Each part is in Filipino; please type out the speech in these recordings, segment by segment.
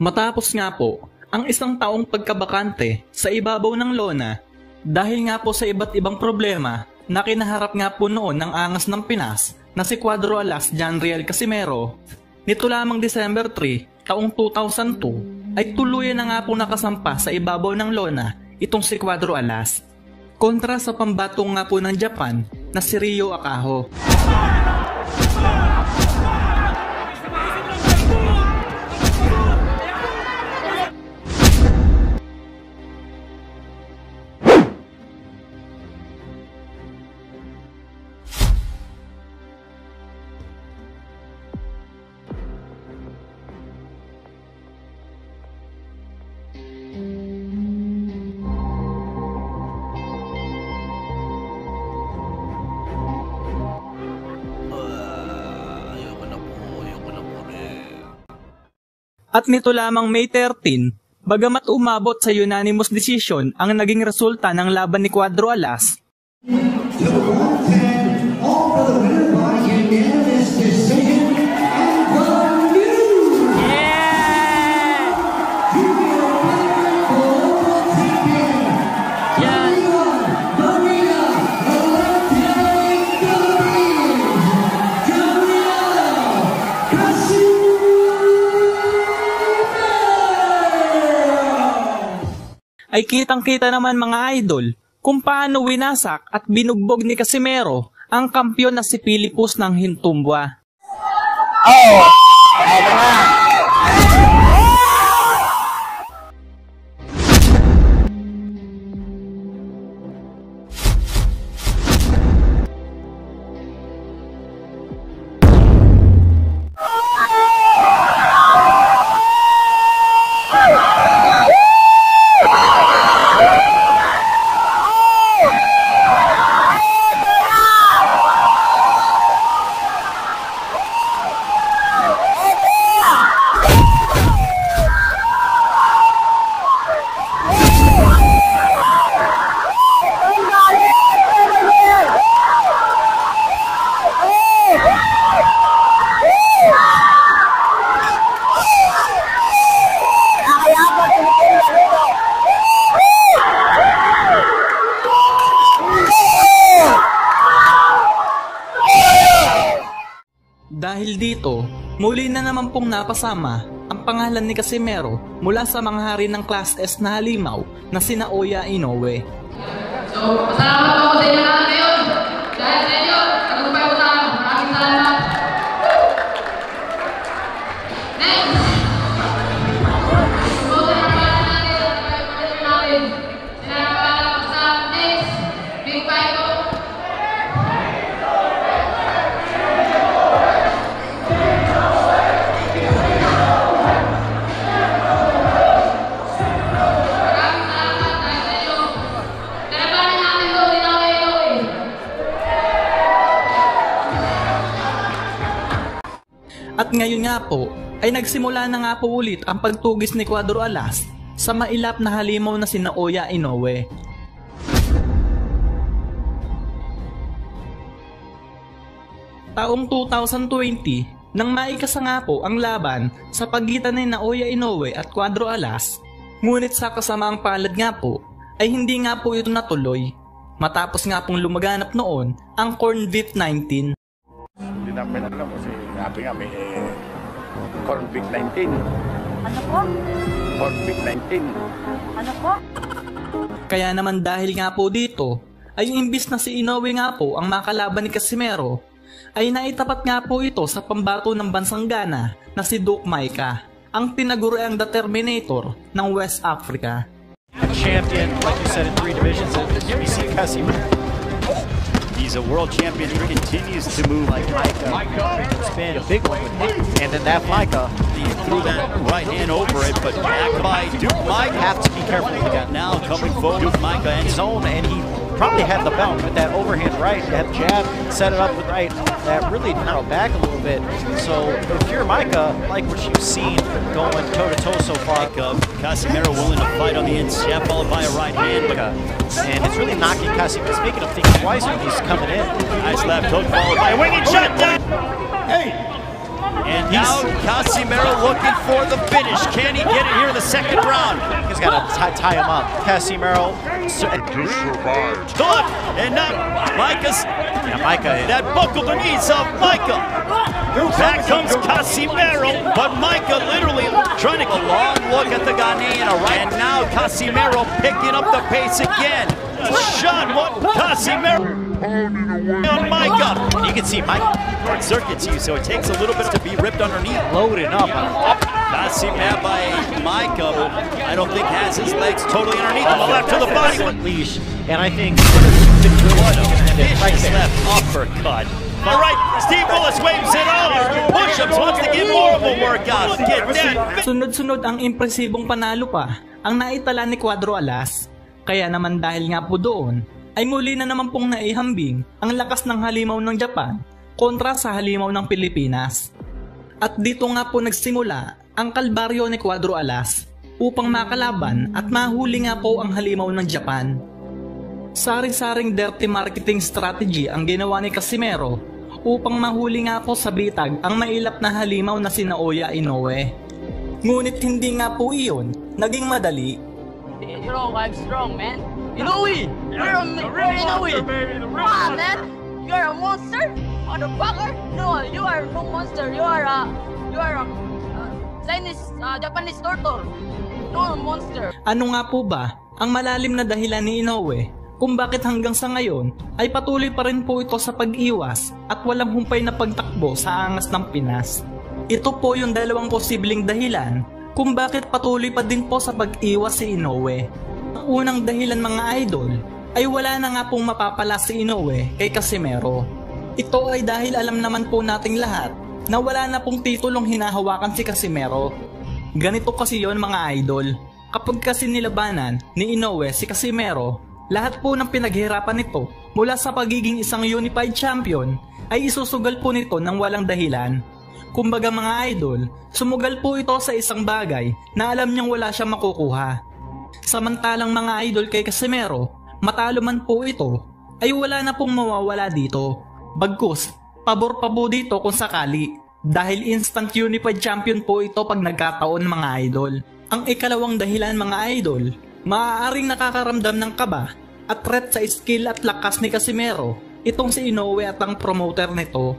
Matapos nga po ang isang taong pagkabakante sa ibabaw ng lona dahil nga po sa iba't ibang problema na kinaharap nga po noon ng angas ng Pinas na si Cuadro Alas John Riel Casimero, nito lamang December 3, taong 2002 ay tuluyan na nga po nakasampa sa ibabaw ng lona itong si Cuadro Alas kontra sa pambatong nga po ng Japan na si Ryo Akaho. At nito lamang May 13, bagamat umabot sa unanimous decision ang naging resulta ng laban ni Cuadro Alas, ay kitang-kita naman mga idol kung paano winasak at binugbog ni Casimero ang kampyon na si Pilipus ng Hintumbwa. Eto na! Dahil dito, muli na naman pong napasama ang pangalan ni Casimero mula sa mga hari ng Class S na halimaw na sina Oya Inoue. So, pasalamat ako sa inyo lahat ngayon. Dahil sa inyo, tagumpay ko tayo. Maraming salamat. Next! Sumunod na pangalan natin at pag-pag natin. Sinarapalan ko sa next. Big Five ko. At ngayon nga po, ay nagsimula na nga po ulit ang pagtugis ni Cuadro Alas sa mailap na halimaw na sina Oya Inoue. Taong 2020, nang maikasa nga po ang laban sa pagitan ni Oya Inoue at Cuadro Alas, ngunit sa kasamaang palad nga po, ay hindi nga po ito natuloy, matapos nga pong lumaganap noon ang Corn Beef 19. Hindi namin alam kasi sabi nga may Corn Beef 19. Ano po? Corn Beef 19. Ano po? Kaya naman dahil nga po dito, ay imbis na si Inoue nga po ang makalaban ni Casimero, ay naitapat nga po ito sa pambato ng bansang Ghana na si Duke Maika, ang tinaguriang The Terminator ng West Africa. Champion, like you said, in 3 divisions. You see Casimero. He's a world champion. He continues to move like Micah. Spin a big one with Nick, and then that Micah. He threw that right hand over it, but back by Duke Micah. Have to be careful with that. Now coming forward, Duke Micah and Zone, and he probably had the bounce with that overhand right, that jab, set it up with right, that really narrowed back a little bit. So if you're Micah, like what you've seen going toe-to-toe so far. Casimero willing to fight on the inside, followed by a right hand. And it's really knocking Casimero. It's making him think twice when he's coming in. Nice left hook, followed by a winging shot. Hey! And now Casimero looking for the finish. Can he get it here in the second round? He's got to tie him up. Casimero. Look, and now Micah's. Yeah, Micah. That buckled the knees of Micah. Back comes Casimero, but Micah literally trying to get a long look at the Ghanaian. And now Casimero picking up the pace again. Shot what Casimero on Micah. You can see Micah. Short circuits you, so it takes a little bit to be ripped underneath. Loading up. Casimero by Micah, I don't think has his legs totally underneath him. Left to the body. Leash. And I think What a vicious left uppercut. All right, Steve Willis waves it over. Push-ups, wants to get more of a workout. Get that. Sunod-sunod ang impresibong panalo pa ang naitala ni Cuadro Alas. Kaya naman dahil nga po doon, ay muli na naman pong naihambing ang lakas ng halimaw ng Japan kontra sa halimaw ng Pilipinas. At dito nga po nagsimula ang kalbaryo ni Cuadro Alas upang makalaban at mahuli nga po ang halimaw ng Japan. Saring-saring dirty marketing strategy ang ginawa ni Casimero upang mahuli nga po sa bitag ang mailap na halimaw na si Naoya Inoue. Ngunit hindi nga po iyon naging madali. You know, I'm strong, man. Inoue! You're Inoue! Come on, man! You're a monster? Motherfucker! No, you are no monster. You are a Chinese, Japanese turtle. No monster. Ano nga po ba ang malalim na dahilan ni Inoue kung bakit hanggang sa ngayon ay patuloy pa rin po ito sa pag-iwas at walang humpay na pagtakbo sa angas ng Pinas? Ito po yung dalawang posibleng dahilan kung bakit patuloy pa din po sa pag-iwas si Inoue. Ang unang dahilan mga idol ay wala na nga pong mapapala si Inoue kay Casimero. Ito ay dahil alam naman po nating lahat na wala na pong titulong hinahawakan si Casimero. Ganito kasi yon mga idol, kapag kasi nilabanan ni Inoue si Casimero, lahat po ng pinaghirapan nito mula sa pagiging isang unified champion ay isusugal po nito ng walang dahilan. Kumbaga mga idol, sumugal po ito sa isang bagay na alam niyang wala siyang makukuha. Samantalang mga idol kay Casimero, matalo man po ito, ay wala na pong mawawala dito. Bagkus, pabor pa po dito kung sakali, dahil instant unified champion po ito pag nagkataon mga idol. Ang ikalawang dahilan mga idol, maaaring nakakaramdam ng kaba at threat sa skill at lakas ni Casimero itong si Inoue at ang promoter nito.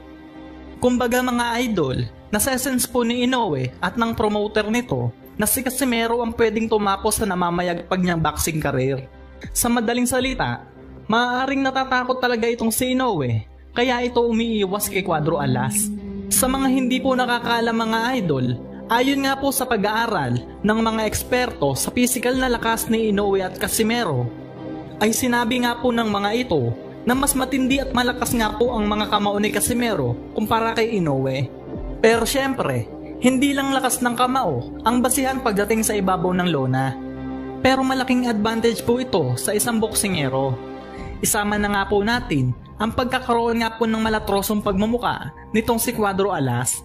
Kumbaga mga idol, nasa essence po ni Inoue at ng promoter nito na si Casimero ang pwedeng tumapos sa namamayagpag niyang boxing career. Sa madaling salita, maaaring natatakot talaga itong si Inoue, kaya ito umiiwas kay Cuadro Alas. Sa mga hindi po nakakaalam mga idol, ayon nga po sa pag-aaral ng mga eksperto sa physical na lakas ni Inoue at Casimero, ay sinabi nga po ng mga ito na mas matindi at malakas nga po ang mga kamao ni Casimero kumpara kay Inoue. Pero syempre, hindi lang lakas ng kamao ang basihan pagdating sa ibabaw ng lona. Pero malaking advantage po ito sa isang boksingero. Isama na nga po natin ang pagkakaroon nga po ng malatrosong pagmumuka nitong si Cuadro Alas.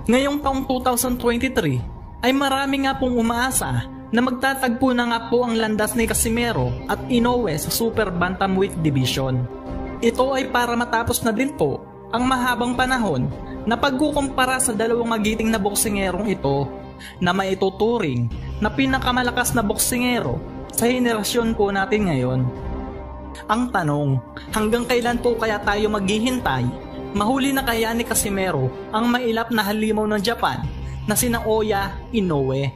Ngayong taong 2023 ay marami nga pong umaasa na magtatagpo na nga po ang landas ni Casimero at Inoue sa Super Bantamweight Division. Ito ay para matapos na din po ang mahabang panahon na pagkukumpara sa dalawang magiting na boksingerong ito na maituturing na pinakamalakas na boksingero sa henerasyon po natin ngayon. Ang tanong, hanggang kailan po kaya tayo maghihintay? Mahuli na kaya ni Casimero ang mailap na halimaw ng Japan na si Naoya Inoue?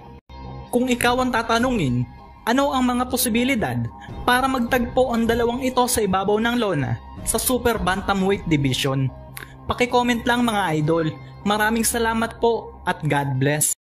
Kung ikaw ang tatanungin, ano ang mga posibilidad para magtagpo ang dalawang ito sa ibabaw ng lona sa Super Bantamweight Division? Paki-comment lang mga idol. Maraming salamat po at God bless.